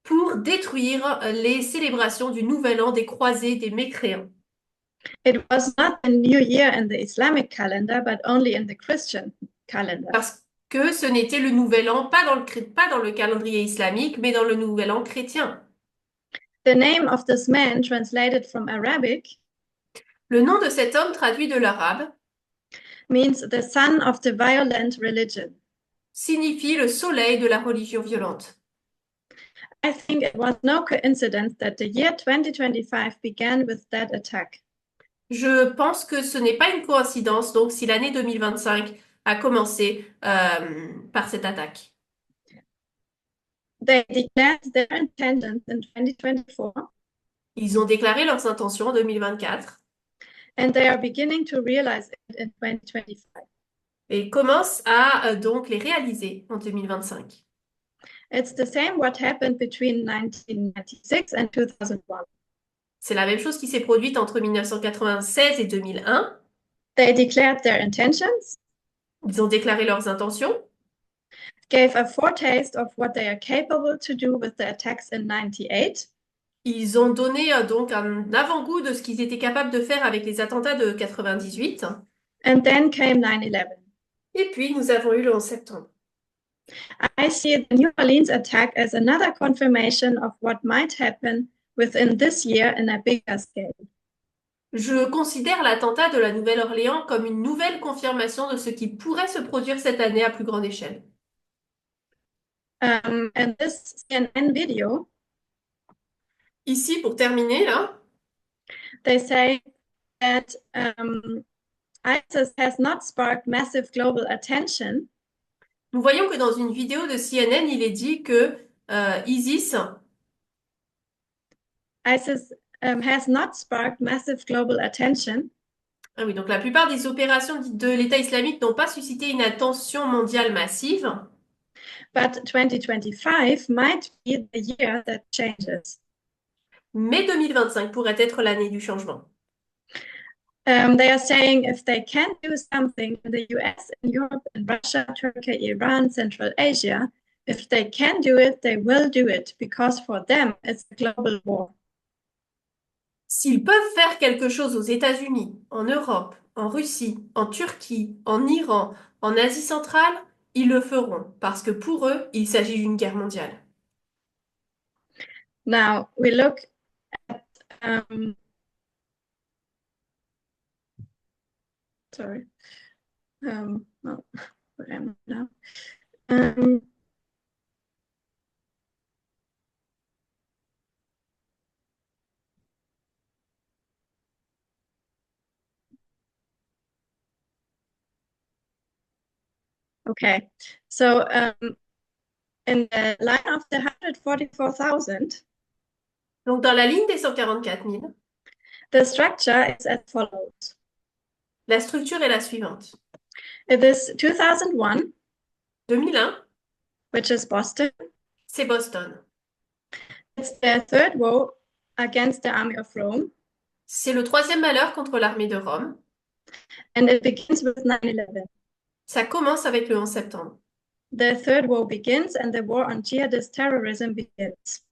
pour détruire les célébrations du Nouvel An des croisés des mécréants. It was not the New Year in the Islamic calendar, but only in the Christian calendar. Parce que ce n'était le Nouvel An, pas dans le calendrier islamique, mais dans le Nouvel An chrétien. The name of this man, translated from Arabic, Le nom de cet homme traduit de l'arabe means the son of the violent religion. signifie le soleil de la religion violente. I think it was no coincidence that the year 2025 began with that attack. Je pense que ce n'est pas une coïncidence, donc, si l'année 2025 a commencé par cette attaque. They declared their intentions in 2024, Ils ont déclaré leurs intentions en 2024 and they are beginning to realize it in 2025. et commencent à donc les réaliser en 2025. It's the same what happened between 1996 and 2001. C'est la même chose qui s'est produite entre 1996 et 2001. They declared their intentions. Ils ont déclaré leurs intentions. gave a foretaste of what they are capable to do with the attacks in 98. Ils ont donné donc un avant-goût de ce qu'ils étaient capables de faire avec les attentats de 98. And then came 9/11. Et puis, nous avons eu le 11 septembre. I see the New Orleans attack as another confirmation of what might happen within this year in a bigger scale. Je considère l'attentat de la Nouvelle-Orléans comme une nouvelle confirmation de ce qui pourrait se produire cette année à plus grande échelle. And this CNN video, Ici, pour terminer, là, they say that ISIS has not sparked massive global attention, nous voyons que dans une vidéo de CNN, il est dit que ISIS has not sparked massive global attention, ah oui, donc la plupart des opérations de l'État islamique n'ont pas suscité une attention mondiale massive, but 2025 might be the year that changes. mais 2025 pourrait être l'année du changement. They are saying if they can do something in the US, in Europe, in Russia, Turkey, Iran, Central Asia, if they can do it, they will do it because for them it's a global war. S'ils peuvent faire quelque chose aux États-Unis, en Europe, en Russie, en Turquie, en Iran, en Asie centrale, ils le feront parce que pour eux, il s'agit d'une guerre mondiale. Now we look at sorry. Oh, where am I now? Okay, so in the line of the 144,000, Donc dans la ligne des 144 000, the structure is as follows. la structure est la suivante. It is 2001, 2001, which is Boston. c'est Boston. It's the third war against the army of Rome, C'est le troisième malheur contre l'armée de Rome. and it begins with 9/11. Ça commence avec le 11 septembre. The third war begins, and the war on jihadist terrorism begins.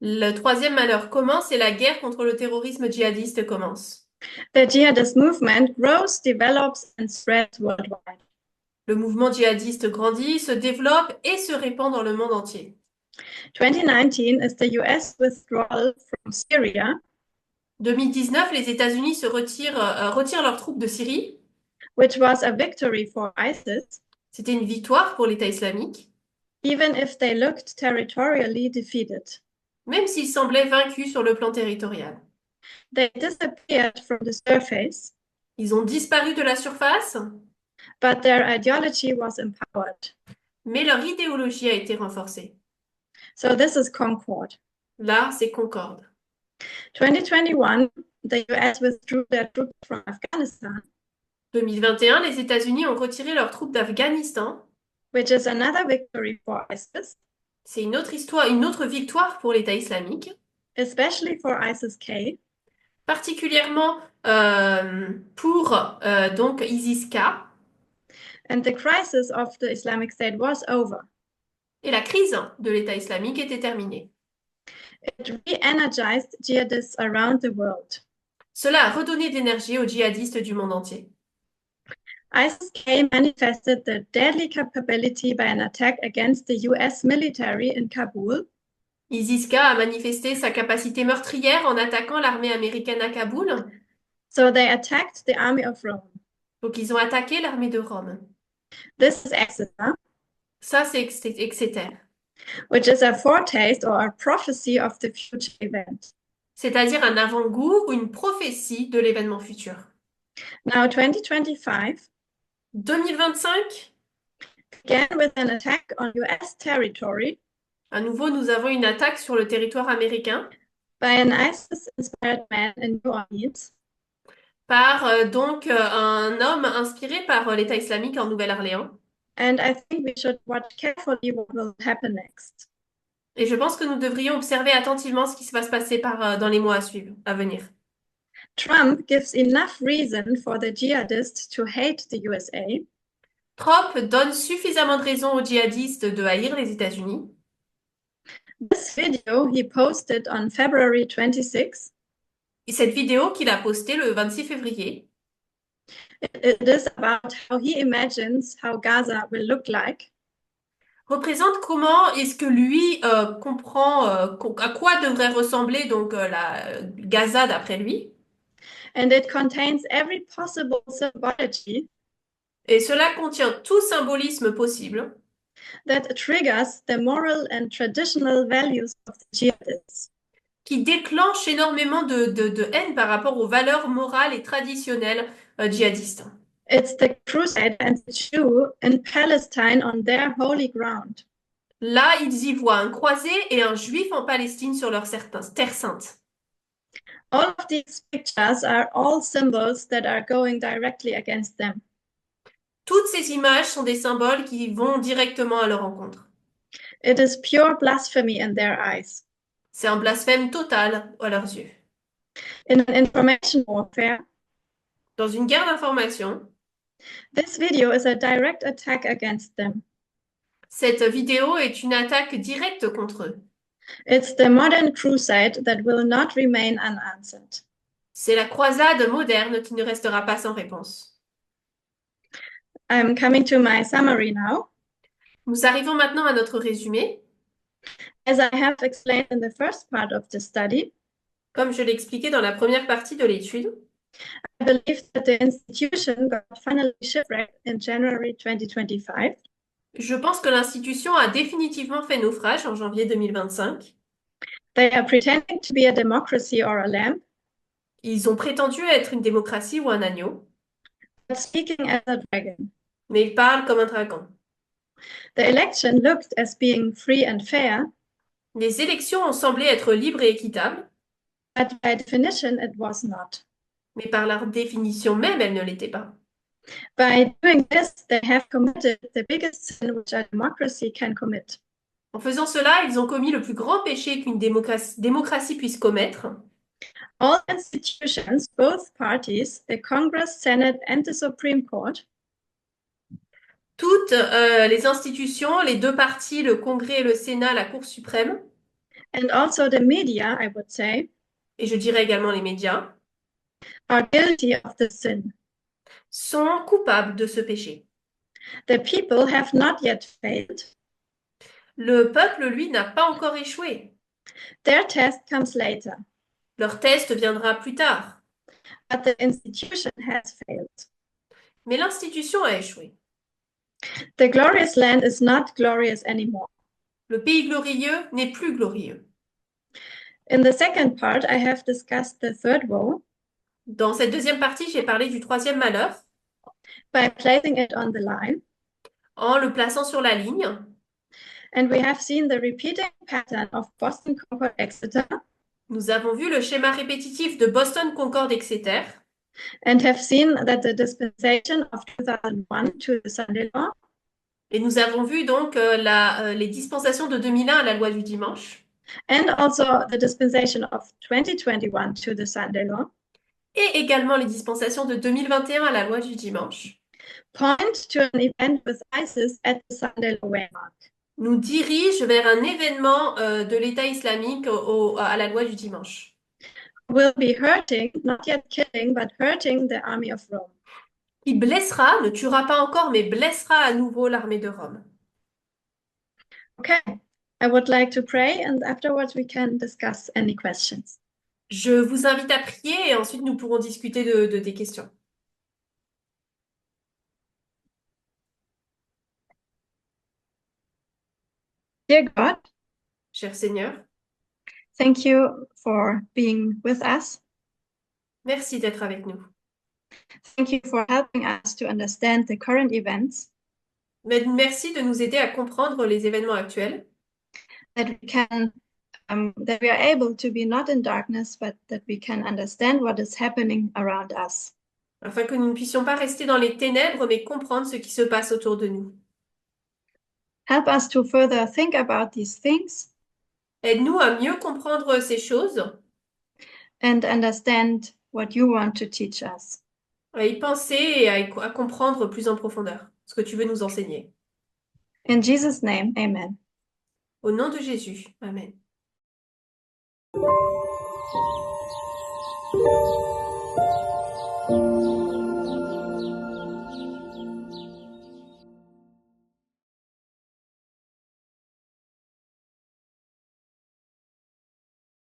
Le troisième malheur commence et la guerre contre le terrorisme djihadiste commence. The jihadist movement grows, develops, and spreads worldwide. Le mouvement djihadiste grandit, se développe et se répand dans le monde entier. 2019 is the US withdrawal from Syria, 2019, les États-Unis retirent leurs troupes de Syrie. which was a victory for ISIS, C'était une victoire pour l'État islamique, even if they looked territorially defeated. même s'ils semblaient vaincus sur le plan territorial. They disappeared from the surface, Ils ont disparu de la surface, but their ideology was empowered. mais leur idéologie a été renforcée. So this is Concord. Là, c'est Concorde. 2021, the US withdrew their troops from Afghanistan, 2021, les États-Unis ont retiré leurs troupes d'Afghanistan. which is another victory for ISIS, C'est une autre histoire, une autre victoire pour l'État islamique, especially for ISIS-K, particulièrement pour donc ISIS-K. and the crisis of the Islamic State was over. Et la crise de l'État islamique était terminée. It re-energized jihadists around the world. Cela a redonné de l'énergie aux djihadistes du monde entier. ISIS-K manifested their deadly capability by an attack against the US military in Kabul, ISIS-K a manifesté sa capacité meurtrière en attaquant l'armée américaine à Kaboul. so they attacked the army of Rome. Donc ils ont attaqué l'armée de Rome. This is Exeter, Ça, c'est Exeter. which is a foretaste or a prophecy of the future event. C'est-à-dire un avant-goût ou une prophétie de l'événement futur. Now, 2025 2025, began with an attack on US territory à nouveau, nous avons une attaque sur le territoire américain by an ISIS-inspired man in New Orleans. par donc un homme inspiré par l'État islamique en Nouvelle-Orléans. And I think we should watch carefully what will happen next. Et je pense que nous devrions observer attentivement ce qui va se passer dans les mois à venir. Trump gives enough reason for the jihadists to hate the USA. Trump donne suffisamment de raisons aux djihadistes de haïr les États-Unis. This video he posted on February 26. Et cette vidéo qu'il a postée le 26 février, It is about how he imagines how Gaza will look like. représente comment est-ce que lui comprend à quoi devrait ressembler donc la Gaza d'après lui. And it contains every possible symbology Et cela contient tout symbolisme possible that triggers the moral and traditional values of the jihadists. qui déclenche énormément de haine par rapport aux valeurs morales et traditionnelles djihadistes. It's the crusade and the Jew in Palestine on their holy ground. Là, ils y voient un croisé et un juif en Palestine sur leur terre sainte. All of these pictures are all symbols that are going directly against them. Toutes ces images sont des symboles qui vont directement à leur encontre. It is pure blasphemy in their eyes. C'est un blasphème total à leurs yeux. In an information warfare, Dans une guerre d'information, this video is a direct attack against them. cette vidéo est une attaque directe contre eux. It's the modern crusade that will not remain unanswered. C'est la croisade moderne qui ne restera pas sans réponse. I'm coming to my summary now. Nous arrivons maintenant à notre résumé. As I have explained in the first part of the study, Comme je l'ai expliqué dans la première partie de l'étude, I believe that the institution got finally shipwrecked in January 2025. je pense que l'institution a définitivement fait naufrage en janvier 2025. They are pretending to be a democracy or a lamb, Ils ont prétendu être une démocratie ou un agneau, but speaking as a dragon. mais ils parlent comme un dragon. The election looked as being free and fair, Les élections ont semblé être libres et équitables, but by definition it was not. mais par leur définition même, elles ne l'étaient pas. By doing this, they have committed the biggest sin which a democracy can commit. En faisant cela, ils ont commis le plus grand péché qu'une démocratie puisse commettre. All institutions, both parties, the Congress, Senate, and the Supreme Court, Toutes les institutions, les deux parties, le Congrès et le Sénat, la Cour suprême, and also the media, I would say, et je dirais également les médias, are guilty of the sin. sont coupables de ce péché. The people have not yet failed. Le peuple, lui, n'a pas encore échoué. Their test comes later, Leur test viendra plus tard. but the institution has failed. Mais l'institution a échoué. The glorious land is not glorious anymore. Le pays glorieux n'est plus glorieux. In the second part, I have discussed the third woe Dans cette deuxième partie, j'ai parlé du troisième malheur by placing it on the line, en le plaçant sur la ligne. and we have seen the repeating pattern of Boston, Concord, Exeter, Nous avons vu le schéma répétitif de Boston, Concorde, Exeter, and have seen that the dispensation of 2001 to the Sunday law et nous avons vu donc les dispensations de 2001 à la loi du dimanche, and also the dispensation of 2021 to the Sunday law et également les dispensations de 2021 à la loi du dimanche, point to an event with ISIS at the Sunday law waymark. nous dirigent vers un événement de l'État islamique à la loi du dimanche, Will be hurting, not yet killing, but hurting the army of Rome. qui blessera, ne tuera pas encore, mais blessera à nouveau l'armée de Rome. Okay, I would like to pray, and afterwards we can discuss any questions. Je vous invite à prier et ensuite nous pourrons discuter de des questions. Dear God, Cher Seigneur, thank you for being with us. merci d'être avec nous. Thank you for helping us to understand the current events, Merci de nous aider à comprendre les événements actuels, that we are able to be not in darkness, but that we can understand what is happening around us. afin que nous ne puissions pas rester dans les ténèbres, mais comprendre ce qui se passe autour de nous. Help us to further think about these things Aide-nous à mieux comprendre ces choses, and understand what you want to teach us. à y penser et à comprendre plus en profondeur. ce que tu veux nous enseigner. In Jesus' name, amen. Au nom de Jésus. Amen.